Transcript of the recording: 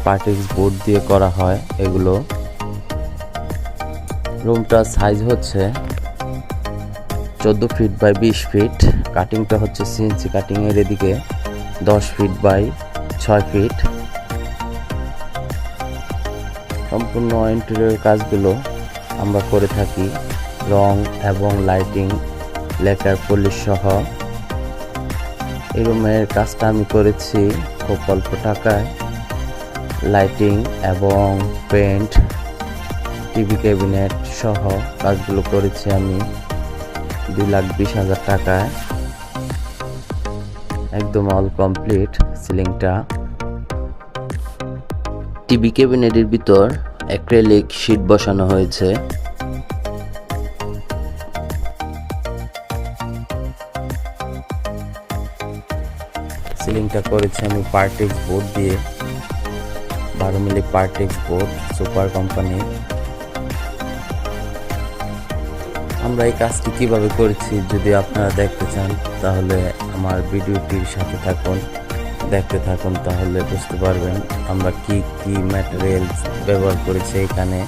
পার্টিক্স board দিয়ে করা হয় এগুলো। রুমটার সাইজ হচ্ছে 14 ফিট বাই 20 ফিট। কাটিংটা হচ্ছে সিএনসি কাটিং এর, এদিকে 10 ফিট বাই 6 ফিট। সম্পূর্ণ ইন্টেরিয়র কাজগুলো আমরা করে থাকি, রং এবং লাইটিং, লেকার পলিশ সহ। এই রুমের কাজটা আমি করেছি খুব অল্প টাকায়। লাইটিং এবং পেন্ট, টিভি ক্যাবিনেট সহ কাজগুলো করেছি আমি 2,20,000 টাকায়। একদম অল কমপ্লিট। সিলিংটা, টিভি ক্যাবিনেটের ভিতর অ্যাক্রিলিক শীট বসানো হয়েছে। সিলিংটা করেছি আমি পার্টিক্স বোর্ড দিয়ে, 12 মিলি পার্টিক্স বোর্ড, সুপার কোম্পানি। আমরা এই কাজটি কিভাবে করেছি যদি আপনারা দেখতে চান তাহলে আমার ভিডিওটির সাথে থাকুন, দেখতে থাকুন, তাহলে বুঝতে পারবেন আমরা কি কি ম্যাটেরিয়ালস ব্যবহার করেছি এখানে।